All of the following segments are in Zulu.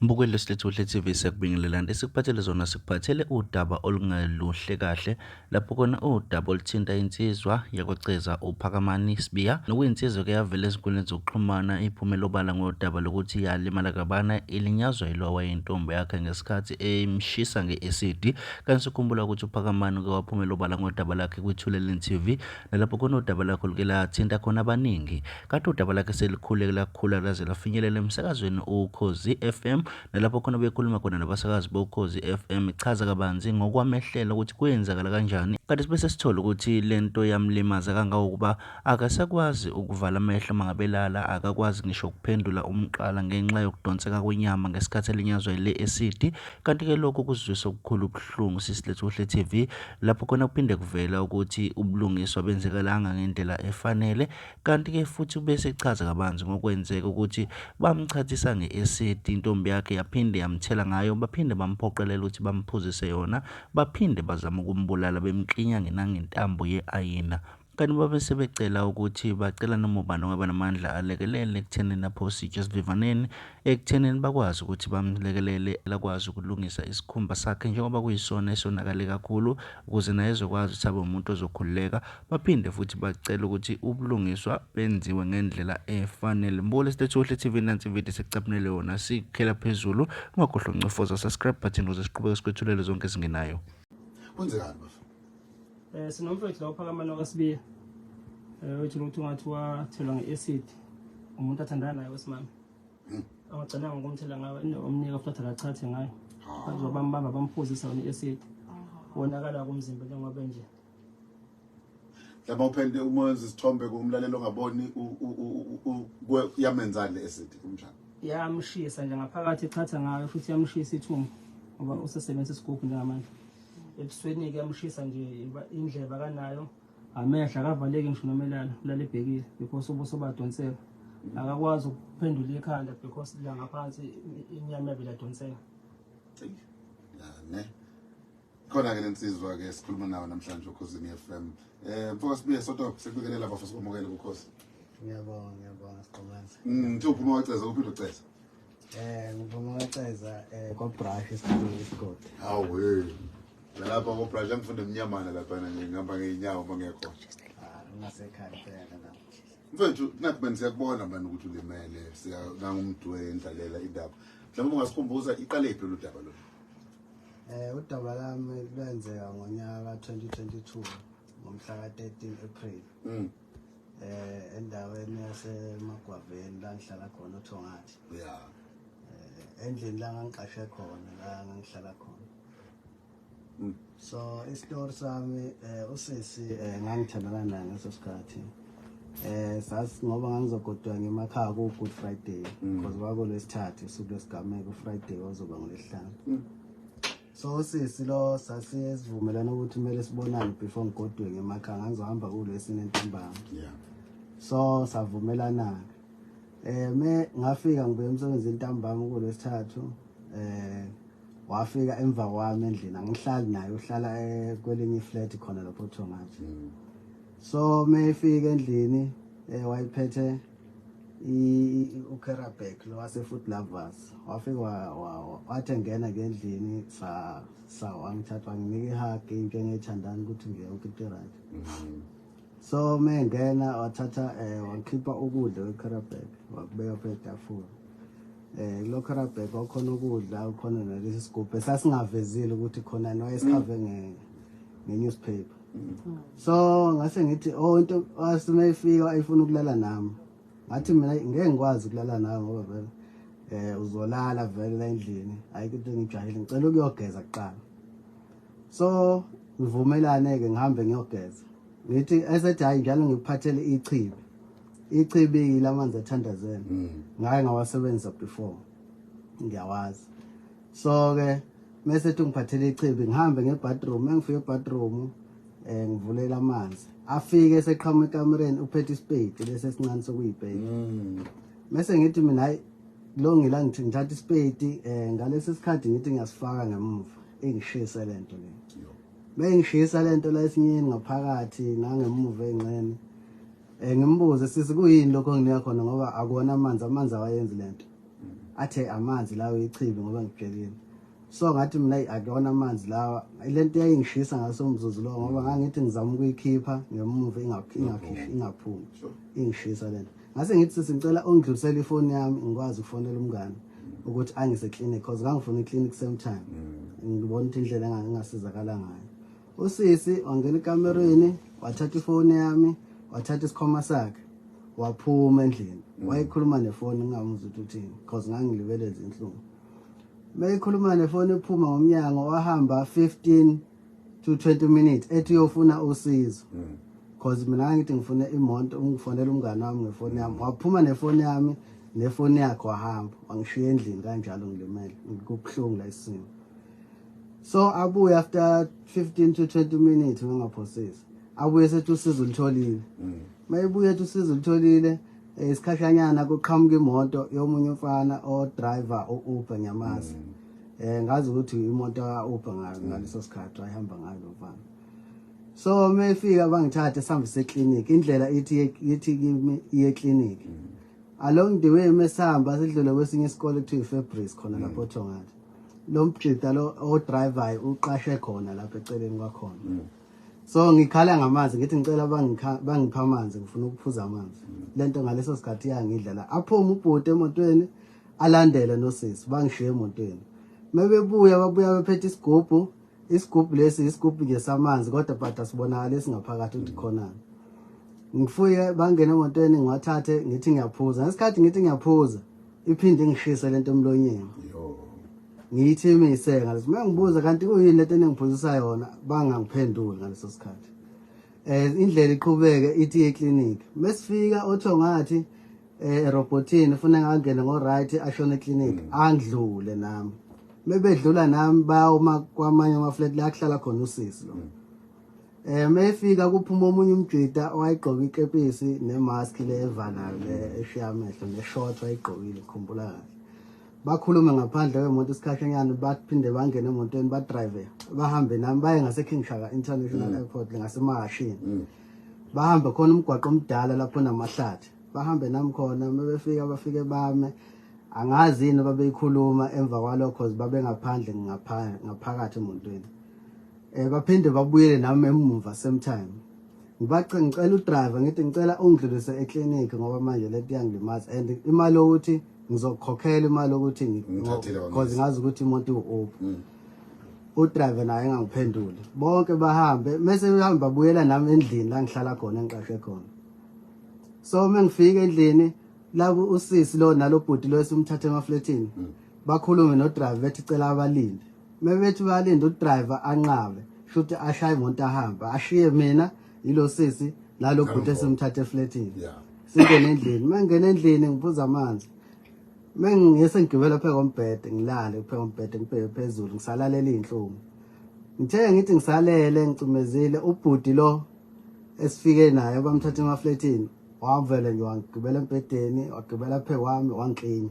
Mbukelo silethu TV sekubingelelana esikuphathele zona sikuphathele udaba olungaluhle kahle lapho khona udaba oluthinta insizwa yakweceza uPhakamani Sibiya nokuyinsizwa ke yavela ezinkundleni zokuxhumana iphumela obala ngodaba lokuthi yalimala kabana ilinyazwa yilowa intombi yakhe ngesikhathi emshisa ngeacid. Kanti sikhumbula ukuthi uPhakamani ke waphumela obala ngodaba lakhe kwithuleleni TV nalapho khona udaba lakho luke lathinta khona abaningi. Kanti udaba lakhe selikhuleke lakhula laze lafinyelela emsakazweni uKhozi FM nalapho khona bekhuluma khona nabasakazi bokhozi FM ichaza kabanzi ngokwamehlela ukuthi kwenzakala kanjani. Kanti sibese sithola ukuthi lento yamlimaza kangangokuba akasakwazi ukuvala amehlo mangabelala, akakwazi ngisho ukuphendula umqala ngenxa yokudonseka kwenyama ngesikhathi elinyazwa ile acid. Kanti ke lokho kuzwisa okukhulu ubuhlungu sisilethu TV lapho khona kuphinde kuvela ukuthi ubulungiswa benzekalanga ngendlela efanele. Kanti ke futhi bese echaza kabanzi ngokwenzeka ukuthi bamchathisa ngeacid intombi yakhe yaphinde yamthela ngayo, baphinde bamphoqelela ukuthi bamphuzise yona, baphinde bazama ukumbulala bemklinya nangentambo ye-ayina. Kanti babe sebecela ukuthi bacela noma ubani ongaba namandla alekelele ekuthenini aphositshe esivivaneni, ekuthenini bakwazi ukuthi bamlekelele lakwazi ukulungisa isikhumba sakhe njengoba kuyisona esonakale kakhulu, ukuze naye ezokwazi ukuthi abe umuntu ozokhululeka. Baphinde futhi bacela ukuthi ubulungiswa benziwe ngendlela efanele. Mbule silethu TV nansi video sekucaphunele yona sikhela phezulu, ungakhohlwa uncofoza subscribe button ukuze siqhubeke sikwethulele zonke ezinginayo. Kwenzekani bafana? Sinomfowethu la uPhakamani wakwaSibiya. Wethu ukuthi ungathi wathelwa ngeacid. Umuntu athandana naye wesimami. Angagcina ngokumthela ngayo omnika futhi akachathe ngayo. Bazobambamba bamphuzisa ngeacid. Wonakala kumzimba njengoba nje. Laba uphinde umenza isithombe kumlalelo ongaboni yamenzani le acid kumjani? Yamshisa nje ngaphakathi echatha ngayo futhi yamshisa ithumbu ngoba usesebenzisa isigubhu njengamanje. Ebusweni ke yamshisa nje indleba kanayo, amehla akavaleki ngisho nomelana ulale ebhekile because ubuso badonseka. Akakwazi ukuphendula ikhanda because la ngaphansi inyama yavela donseka. Ne. Khona ke lensizwa ke sikhuluma nawe namhlanje uKhozi FM. Mfowethu Sibiya sodwa sekubikelela bafo sikwamukele kuKhozi. Ngiyabonga Siqomanzi. Uthi uphuma waceza uphinde uceza. Ngiphuma waceza kwa brush isigodi. Hawe. Lapha ko brush angifunde emnyamana lapha nje ngihamba ngeenyawo mangekho. Ngasekhaya phela la. Mfowethu nathi bani siyakubona manje ukuthi ulimele siyangumuntu wendlalela indaba. Mhlawumbe ungasikhumbuza iqale iphi lo daba lo? Udaba lami lwenzeka ngonyaka 2022 ngomhla ka-13 April. Endaweni yaseMagwaveni la ngihlala khona uThongathi. Yeah. Endlini la ngangiqashe khona la ngihlala khona. So istory sami usisi ngangithandana naye ngaso sikhathi. Sasi ngoba ngangizogodwa ngemakhaya ku Good Friday because kwakulesithathu usuku lesigameko Friday wazoba ngolesihlanu. So usisi lo sasivumelana ukuthi kumele sibonane before ngigodwe ngemakhaya ngizohamba kulesine entambama. Yeah. So savumelana. Me ngafika ngibuye emsebenzini entambama kulesithathu. Wafika emva kwami endlini angihlali naye uhlala kwelinye iflat khona lapho uThongathi. So mayifika endlini wayiphethe uKerabek lo wase Food Lovers. Wafika wathi ngena ngendlini wangithatha wanginika ihug into engiyithandana ukuthi ngiyonke into right. So mengena wathatha wakhipha ukudla kweKerabek wakubeka phezu kwetafula. Lo Kerabek wakhona ukudla ukhona nalesi sigubhu sasingavezile ukuthi khona noyesikhave nge-newspaper. So ngase ngithi into wasimefika ayifuna ukulala nami. Ngathi mina ngeke ngikwazi ukulala nawe ngoba vele uzolala vele la endlini ayikho into engijahile ngicela ukuyogeza kuqala. So ngivumelane ke ngihambe ngiyogeza. Ngithi esethi hayi njalo ngiphathele ichibi. Ichibi lamanzi athandazela. Ngaye ngawasebenzisa before. Ngiyawazi. So ke mase ngiphathele ichibi ngihambe ngebathroom, engifike ebathroom ngivulela amanzi. Afike eseqhamuka ekamereni uphethe ispade lese sincane sokuyibheka. Mase ngithi mina hayi lo ngila ngithi ngithatha ispade ngalesi sikhathi ngithi ngiyasifaka ngemuva engishisa lento le. Bengishisa lento la esinyeni ngaphakathi nangemuva engcene. Ngimbuze sisi kuyini lokho nginika khona ngoba akuona amanzi awayenzi lento. athe amanzi lawo ichibi ngoba ngibhekile. So ngathi mina akuyona amanzi lawa lento eyingishisa ngaso umzuzu lo ngoba ngangithi ngizama ukuyikhipha ngemuva ingaphumi ingishisa lento. Ngase ngithi sicela ungidlulisele ifoni yami ngikwazi ukufonela umngane ukuthi angise clinic because ngangifuna iclinic same time. Ngibona ukuthi indlela engasizakala ngayo. Usisi wangena ekamereni wathatha ifoni yami wathatha isikhwama sakhe waphuma endlini wayikhuluma nefoni ngingamuzwa ukuthi because ngangilibele izinhlungu. Mayikhuluma nefoni ephuma ngomnyango wahamba 15 to 20 minutes ethi uyofuna usizo because mina ngithi ngifuna imoto ungifonela umngane wami ngefoni yami waphuma nefoni yami nefoni yakhe wahamba wangishiya endlini kanjalo ngilimele ngikubuhlungu la isimo. So abuye after 15 to 20 minutes ngingaphosisi abuye sethi usizo ulitholile. Mayibuye ethi usizo ulitholile isikhashanyana kuqhamuka imoto yomunye umfana o driver uUber Nyamasa. Ngazi ukuthi imoto kaUber ngaleso sikhathi ayihamba ngayo lo mfana. So mayifika bangithatha sihambise eclinic indlela ithi kimi iye clinic. Along the way mesihamba sidlule kwesinye isikole ekuthiwa iFabrice khona lapho eThongata. Lo mbhida lo o driver uqashe khona lapha eceleni kwakhona. So ngikhala ngamanzi ngithi ngicela bangipha amanzi ngifuna ukuphuza amanzi. Lento ngaleso sikhathi yangidlala aphuma ubhuti emotweni alandele nosisi bangishiye emotweni. Mabebuya babuya bephethe isigubhu lesi isigubhu nje samanzi kodwa but asibonakala esingaphakathi ukuthi khona. Ngifike bangena emotweni ngiwathathe ngithi ngiyaphuza ngesikhathi ngithi ngiyaphuza iphinde ingishise lento emlonyeni. Ngithi imise ngaleso mangibuza kanti kuyini lento engiphuzisa yona bangangiphenduli ngaleso sikhathi. Indlela iqhubeke ithi eclinic mesifika othongathi robotini ufuna ngangena ngo right ashona eclinic angidlule nami mebedlula nami bayoma kwamanye ama flat la kuhlala khona usisi lo. Mefika kuphuma omunye umjida owayigqoka ikepisi nemask le evalayo le eshiya amehlo neshort wayigqokile ukukhumbula kahle. Bakhuluma ngaphandle kwemoto isikhashanyana baphinde bangena emotweni badrive bahambe nami baye ngase King Shaka International Airport ngasemahashini. Bahamba khona umgwaqo omdala lapho namahlathi bahambe nami khona mebefika bafike bame angazi yini babeyikhuluma emva kwalokho because babe ngaphandle ngaphakathi emotweni. Baphinde babuyele nami emuva same time. Ngicela udriver ngithi ngicela ungidlulise eclinic ngoba manje lento yangilimaza and imali ukuthi ngizokhokhela imali ukuthi because ngazi ukuthi imoto iuUber. Udriver naye engangiphenduli bonke bahambe mase behamba babuyela nami endlini la ngihlala khona engiqashwe khona. So mengifika endlini labo usisi lo nalobhuti lo esimthathe emafletini bakhulume no driver bethi cela abalinde. Mebethi balinde udriver anqabe futhi ashaye imoto ahamba ashiye mina yilo sisi nalobhuti esimthathe efletini. Singene endlini mangena endlini ngiphuza amanzi. Mengiyese ngigibela phe kombhede ngilale phe kombhede ngibheke phezulu ngisalalela izinhlungu. Ngithe ngithi ngisalele ngicumezile ubhuti lo esifike naye bamthatha emafletini wavele nje wangigibela empedeni wagibela phe kwami wangiklinya.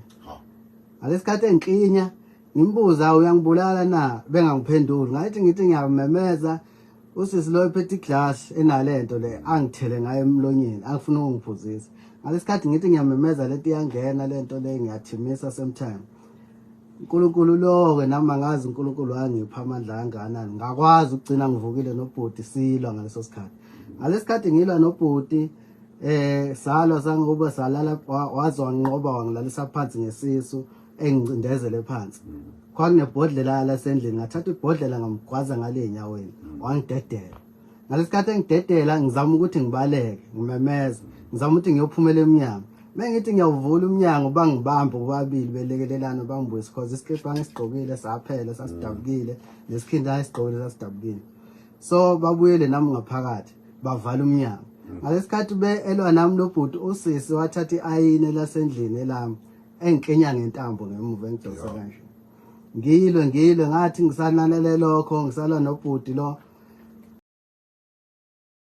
Ngalesikhathi engiklinya ngimbuza uyangibulala na bengangiphenduli ngathi ngithi ngiyamemeza usisi lo ephethe iglass enalento le angithele ngayo emlonyeni angifuna ungiphuzisa. Ngalesikhathi ngithi ngiyamemeza lento iyangena lento le ngiyathimisa same time. uNkulunkulu lo ke nami ngazi uNkulunkulu wangipha amandla kangakanani ngakwazi ukugcina ngivukile nobhuti silwa ngaleso sikhathi. Ngalesikhathi ngilwa nobhuti salwa sangoba salala wazwa nginqoba wangilalisa phansi ngesisu engicindezele phansi. Kwakunebhodlela lasendlini ngathatha ibhodlela ngamgwaza ngale enyaweni wangidedela. Ngalesikhathi engidedela ngizama ukuthi ngibaleke ngimemeza ngizama ukuthi ngiyophumela eminyango. Mengithi ngiyavula umnyango bangibamba kubabili belekelelana bangibuyisa because isikhepe angisigqokile saphela sasidabukile nesikhinda esigqokile sasidabukile. So babuyele nami ngaphakathi bavala umnyango. Ngalesikhathi elwa nami lobhuti usisi wathatha iayini lasendlini elami engikenya ngentambo ngemuva engidosa kanje. Ngilwe ngathi ngisananele lokho ngisalwa nobhuti lo